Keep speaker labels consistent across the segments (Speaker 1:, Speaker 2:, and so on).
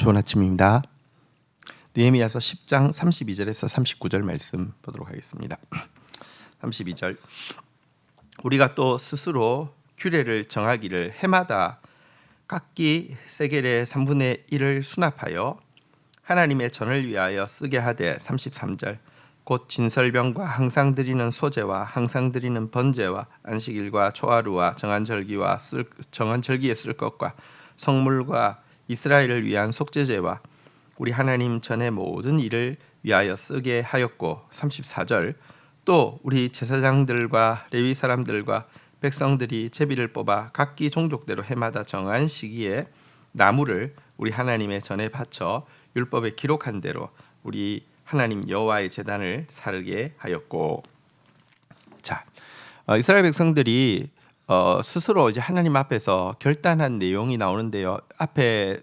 Speaker 1: 좋은 아침입니다. 느헤미야서 10장 32절에서 39절 말씀 보도록 하겠습니다. 32절 우리가 또 스스로 규례를 정하기를 해마다 각기 세겔의 3분의 1을 수납하여 하나님의 전을 위하여 쓰게 하되 33절 곧 진설병과 항상 드리는 소제와 항상 드리는 번제와 안식일과 초하루와 정한 절기에 쓸 것과 성물과 이스라엘을 위한 속죄제와 우리 하나님 전의 모든 일을 위하여 쓰게 하였고 34절 또 우리 제사장들과 레위 사람들과 백성들이 제비를 뽑아 각기 종족대로 해마다 정한 시기에 나무를 우리 하나님의 전에 바쳐 율법에 기록한 대로 우리 하나님 여호와의 제단을 사르게 하였고. 자, 이스라엘 백성들이 스스로 이제 하나님 앞에서 결단한 내용이 나오는데요. 앞에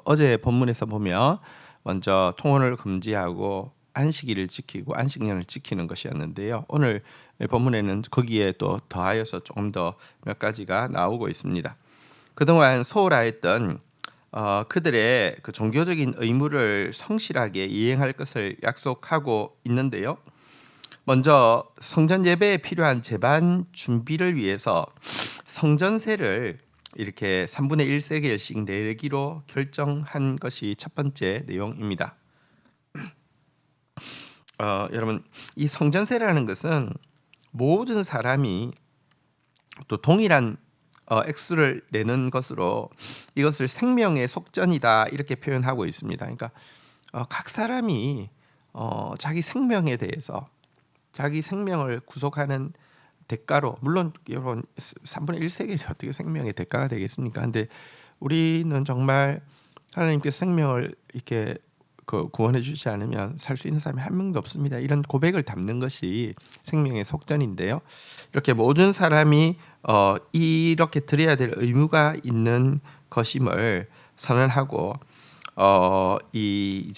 Speaker 1: 어제 본문에서 보면 먼저 통혼을 금지하고 안식일을 지키고 안식년을 지키는 것이었는데요. 오늘 본문에는 거기에 또 더하여서 조금 더 몇 가지가 나오고 있습니다. 그동안 소홀하였던 그들의 그 종교적인 의무를 성실하게 이행할 것을 약속하고 있는데요. 먼저 성전 예배에 필요한 제반 준비를 위해서 성전세를 이렇게 3분의 1세겔씩 내기로 결정한 것이 첫 번째 내용입니다. 여러분, 이 성전세라는 것은 모든 사람이 또 동일한 액수를 내는 것으로 이것을 생명의 속전이다 이렇게 표현하고 있습니다. 그러니까 각 사람이 자기 생명에 대해서 자기 생명을 구속하는 대가로, 물론 여러분 3분의 1세겔이 어떻게 생명의 대가가 되겠습니까? 근데 우리는 정말 하나님께서 생명을 이렇게 구원해 주지 않으면 살 수 있는 사람이 한 명도 없습니다. 이런 고백을 담는 것이 생명의 속전인데요. 이렇게 모든 사람이 이렇게 드려야 될 의무가 있는 것임을 선언하고 이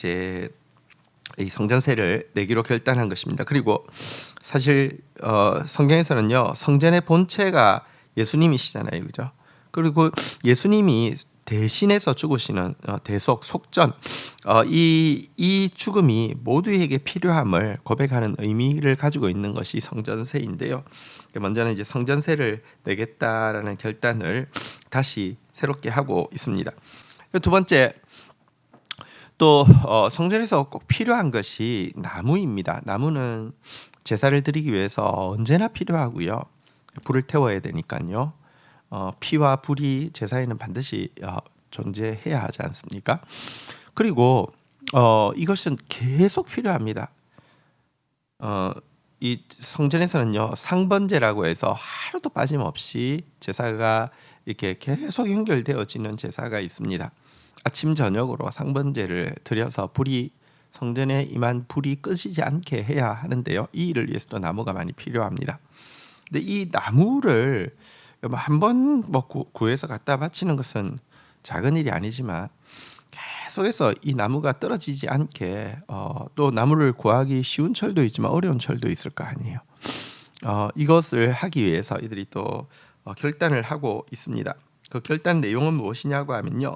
Speaker 1: 성전세를 내기로 결단한 것입니다. 그리고 사실 성경에서는요, 성전의 본체가 예수님이시잖아요, 그죠? 그리고 예수님이 대신해서 죽으시는 대속 속전, 이 죽음이 모두에게 필요함을 고백하는 의미를 가지고 있는 것이 성전세인데요. 먼저는 이제 성전세를 내겠다라는 결단을 다시 새롭게 하고 있습니다. 두 번째, 또 성전에서 꼭 필요한 것이 나무입니다. 나무는 제사를 드리기 위해서 언제나 필요하고요. 불을 태워야 되니까요. 피와 불이 제사에는 반드시 존재해야 하지 않습니까? 그리고 이것은 계속 필요합니다. 이 성전에서는요, 상번제라고 해서 하루도 빠짐없이 제사가 이렇게 계속 연결되어지는 제사가 있습니다. 아침 저녁으로 상번제를 드려서 성전에 임한 불이 꺼지지 않게 해야 하는데요. 이 일을 위해서도 나무가 많이 필요합니다. 근데 이 나무를 한번 구해서 갖다 바치는 것은 작은 일이 아니지만 계속해서 이 나무가 떨어지지 않게 또 나무를 구하기 쉬운 철도 있지만 어려운 철도 있을 거 아니에요. 이것을 하기 위해서 이들이 또 결단을 하고 있습니다. 그 결단 내용은 무엇이냐고 하면요,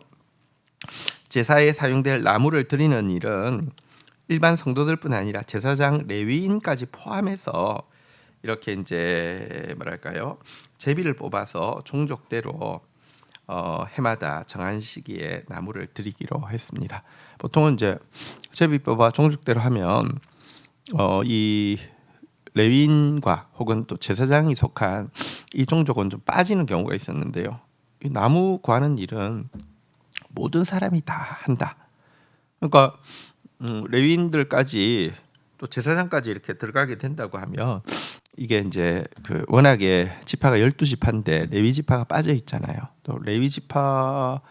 Speaker 1: 제사에 사용될 나무를 드리는 일은 일반 성도들뿐 아니라 제사장 레위인까지 포함해서 이렇게 이제 제비를 뽑아서 종족대로 해마다 정한 시기에 나무를 드리기로 했습니다. 보통은 이제 제비 뽑아 종족대로 하면 이 레위인과 혹은 또 제사장이 속한 이 종족은 좀 빠지는 경우가 있었는데요. 이 나무 구하는 일은 모든 사람이 다 한다. 그러니까 레위인들까지 또 제사장까지 이렇게 들어가게 된다고 하면 이게 이제 워낙에 지파가 12지파인데 레위 지파가 빠져 있잖아요. 또 레위 지파가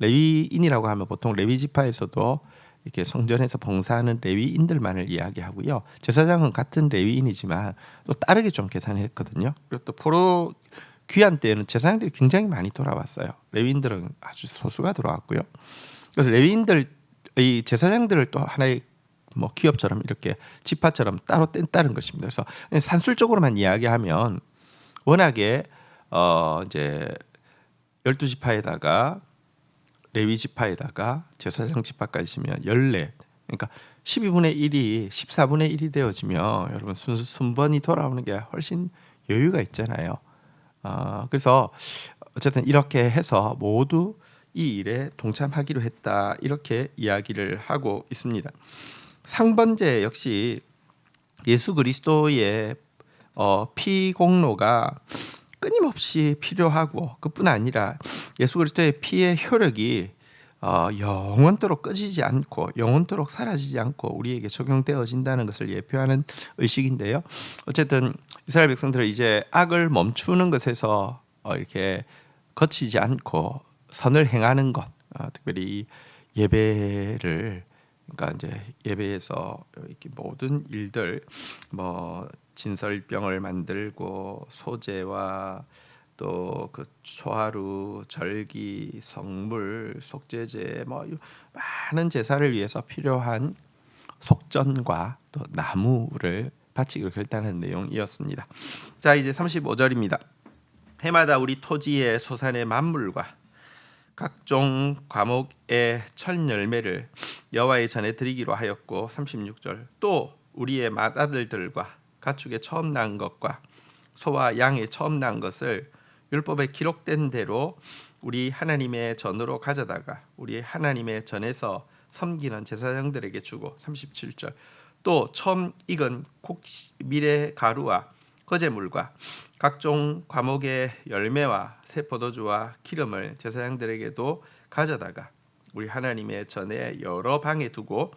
Speaker 1: 레위인이라고 하면 보통 레위 지파에서도 이렇게 성전에서 봉사하는 레위인들만을 이야기하고요. 제사장은 같은 레위인이지만 또 다르게 좀 계산했거든요. 그리고 또 포로 귀환 때는 제사장들이 굉장히 많이 돌아왔어요. 레위인들은 아주 소수가 돌아왔고요. 그래서 이 제사장들을 또 하나의 기업처럼 이렇게 지파처럼 따로 뗀다는 것입니다. 그래서 산술적으로만 이야기하면 워낙에 이제 12지파에다가 레위 지파에다가 제사장 지파까지 치면 14, 그러니까 12분의 1이 14분의 1이 되어지면 여러분 순번이 돌아오는 게 훨씬 여유가 있잖아요. 그래서 어쨌든 이렇게 해서 모두 이 일에 동참하기로 했다, 이렇게 이야기를 하고 있습니다. 상번제 역시 예수 그리스도의 피 공로가 끊임없이 필요하고, 그뿐 아니라 예수 그리스도의 피의 효력이 영원토록 꺼지지 않고 영원토록 사라지지 않고 우리에게 적용되어진다는 것을 예표하는 의식인데요. 어쨌든 이스라엘 백성들은 이제 악을 멈추는 것에서 이렇게 거치지 않고 선을 행하는 것, 특별히 예배를, 그러니까 이제 예배에서 이렇게 모든 일들, 뭐 진설병을 만들고 소제와 또 그 초하루, 절기, 성물, 속죄제, 뭐 많은 제사를 위해서 필요한 속전과 또 나무를 바치기로 결단한 내용이었습니다. 자, 이제 35절입니다. 해마다 우리 토지의 소산의 만물과 각종 과목의 첫 열매를 여호와의 전에 드리기로 하였고, 36절, 또 우리의 맏아들들과 가축의 처음 난 것과 소와 양의 처음 난 것을 율법에 기록된 대로 우리 하나님의 전으로 가져다가 우리 하나님의 전에서 섬기는 제사장들에게 주고, 37절, 또 처음 익은 미래 가루와 거제물과 각종 과목의 열매와 새 포도주와 기름을 제사장들에게도 가져다가 우리 하나님의 전에 여러 방에 두고,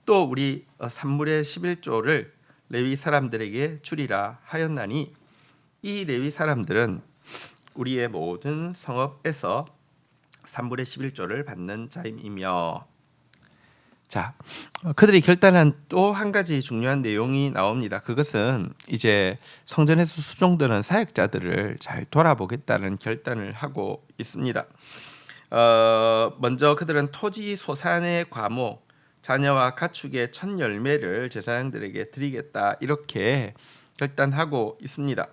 Speaker 1: 또 우리 산물의 11조를 레위 사람들에게 주리라 하였나니, 이 레위 사람들은 우리의 모든 성읍에서 산물의 11조를 받는 자임이며. 자, 그들이 결단한 또 한 가지 중요한 내용이 나옵니다. 그것은 이제 성전에서 수종드는 사역자들을 잘 돌아보겠다는 결단을 하고 있습니다. 먼저 그들은 토지 소산의 과목, 자녀와 가축의 첫 열매를 제사장들에게 드리겠다, 이렇게 결단하고 있습니다.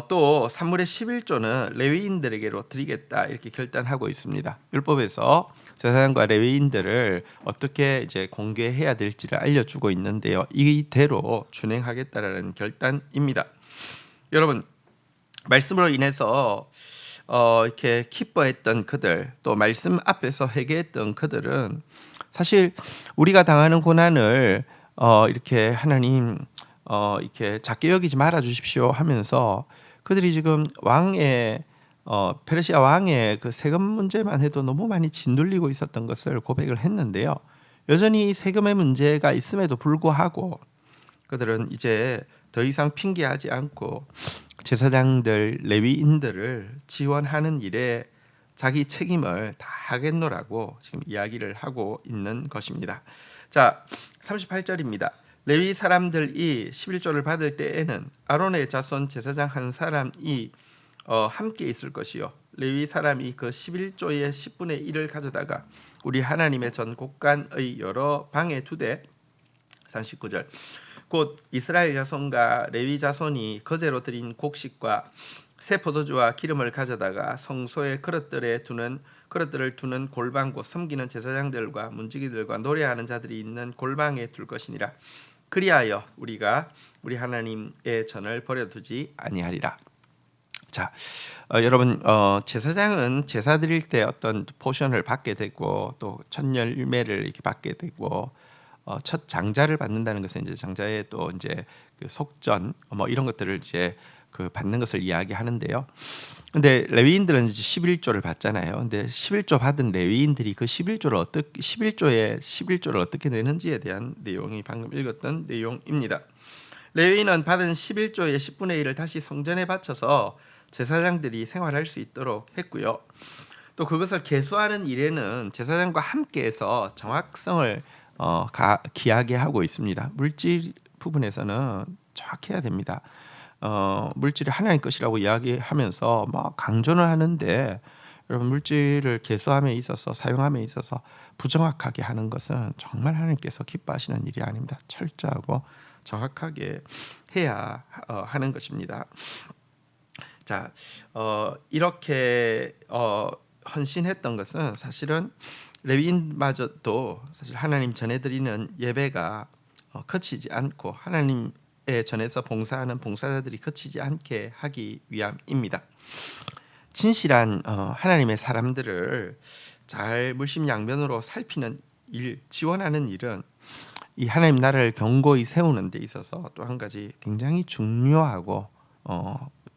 Speaker 1: 또 산물의 11조는 레위인들에게로 드리겠다, 이렇게 결단하고 있습니다. 율법에서 제사장과 레위인들을 어떻게 이제 공개해야 될지를 알려주고 있는데요. 이대로 준행하겠다라는 결단입니다. 여러분, 말씀으로 인해서 이렇게 기뻐했던 그들, 또 말씀 앞에서 회개했던 그들은 사실 우리가 당하는 고난을 이렇게 하나님 이렇게 작게 여기지 말아 주십시오 하면서 그들이 지금 왕의 페르시아 왕의 그 세금 문제만 해도 너무 많이 짓눌리고 있었던 것을 고백을 했는데요. 여전히 세금의 문제가 있음에도 불구하고 그들은 이제 더 이상 핑계하지 않고 제사장들, 레위인들을 지원하는 일에 자기 책임을 다 하겠노라고 지금 이야기를 하고 있는 것입니다. 자, 38절입니다. 레위 사람들이 11조를 받을 때에는 아론의 자손 제사장 한 사람이 함께 있을 것이요, 레위 사람이 그 11조의 10분의 1을 가져다가 우리 하나님의 전 곳간의 여러 방에 두되, 39절, 곧 이스라엘 자손과 레위 자손이 거제로 드린 곡식과 새 포도주와 기름을 가져다가 성소의 그릇들을 두는 골방, 곧 섬기는 제사장들과 문지기들과 노래하는 자들이 있는 골방에 둘 것이니라. 그리하여 우리가 우리 하나님의 전을 버려두지 아니하리라. 자, 여러분, 제사장은 제사 드릴 때 어떤 포션을 받게 되고 또 첫 열매를 이렇게 받게 되고 첫 장자를 받는다는 것은 이제 장자의 또 이제 그 속전 뭐 이런 것들을 이제 그 받는 것을 이야기하는데요. 근데 레위인들은 이제 11조를 받잖아요. 근데 11조 받은 레위인들이 그 11조를 어떻게 내는지에 대한 내용이 방금 읽었던 내용입니다. 레위인은 받은 11조의 10분의 1을 다시 성전에 바쳐서 제사장들이 생활할 수 있도록 했고요. 또 그것을 계수하는 일에는 제사장과 함께해서 정확성을 기하게 하고 있습니다. 물질 부분에서는 정확해야 됩니다. 물질이 하나님 것이라고 이야기하면서 막 강조를 하는데, 여러분, 물질을 계수함에 있어서 사용함에 있어서 부정확하게 하는 것은 정말 하나님께서 기뻐하시는 일이 아닙니다. 철저하고 정확하게 해야 하는 것입니다. 자, 이렇게 헌신했던 것은 사실은 레위인마저도 사실 하나님 전해드리는 예배가 거치지 않고 하나님의 전에서 봉사하는 봉사자들이 거치지 않게 하기 위함입니다. 진실한 하나님의 사람들을 잘 물심양면으로 살피는 일, 지원하는 일은 이 하나님 나라를 견고히 세우는 데 있어서 또 한 가지 굉장히 중요하고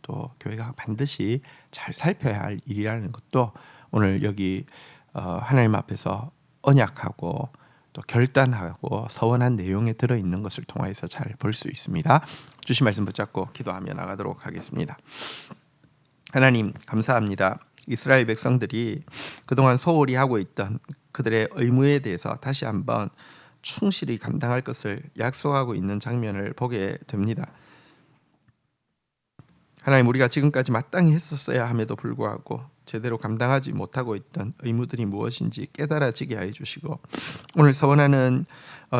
Speaker 1: 또 교회가 반드시 잘 살펴야 할 일이라는 것도 오늘 여기 하나님 앞에서 언약하고 또 결단하고 서원한 내용에 들어있는 것을 통해서 잘 볼 수 있습니다. 주신 말씀 붙잡고 기도하며 나가도록 하겠습니다. 하나님 감사합니다. 이스라엘 백성들이 그동안 소홀히 하고 있던 그들의 의무에 대해서 다시 한번 충실히 감당할 것을 약속하고 있는 장면을 보게 됩니다. 하나님, 우리가 지금까지 마땅히 했었어야 함에도 불구하고 제대로 감당하지 못하고 있던 의무들이 무엇인지 깨달아지게 하여 주시고, 오늘 서원하는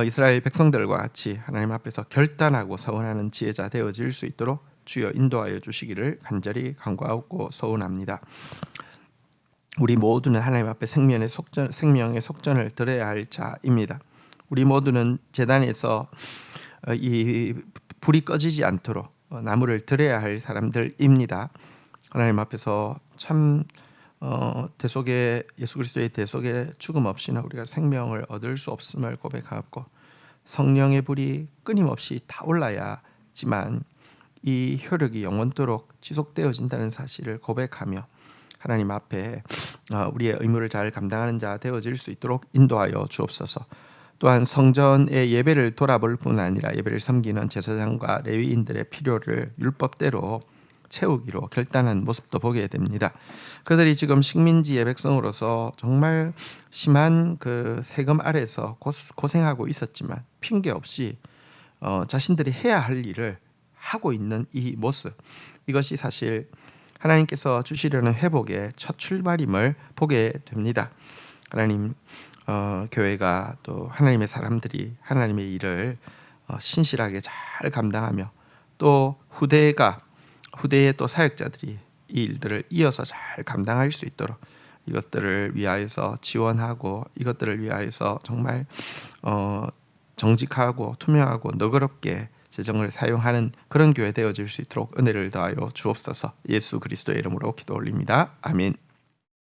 Speaker 1: 이스라엘 백성들과 같이 하나님 앞에서 결단하고 서원하는 지혜자 되어질 수 있도록 주여 인도하여 주시기를 간절히 간구하고 소원합니다. 우리 모두는 하나님 앞에 생명의 속전을 드려야 할 자입니다. 우리 모두는 제단에서 이 불이 꺼지지 않도록 나무를 드려야 할 사람들입니다. 하나님 앞에서 참 대속의 예수 그리스도의 대속의 죽음 없이는 우리가 생명을 얻을 수 없음을 고백하고, 성령의 불이 끊임없이 타올라야지만 이 효력이 영원토록 지속되어진다는 사실을 고백하며 하나님 앞에 우리의 의무를 잘 감당하는 자 되어질 수 있도록 인도하여 주옵소서. 또한 성전의 예배를 돌아볼 뿐 아니라 예배를 섬기는 제사장과 레위인들의 필요를 율법대로 채우기로 결단한 모습도 보게 됩니다. 그들이 지금 식민지의 백성으로서 정말 심한 그 세금 아래서 고생하고 있었지만 핑계 없이 자신들이 해야 할 일을 하고 있는 이 모습, 이것이 사실 하나님께서 주시려는 회복의 첫 출발임을 보게 됩니다. 하나님, 교회가 또 하나님의 사람들이 하나님의 일을 신실하게 잘 감당하며 또 후대의 또 사역자들이 이 일들을 이어서 잘 감당할 수 있도록 이것들을 위하여서 지원하고, 이것들을 위하여서 정말 정직하고 투명하고 너그럽게 재정을 사용하는 그런 교회 되어질 수 있도록 은혜를 더하여 주옵소서. 예수 그리스도의 이름으로 기도 올립니다. 아멘.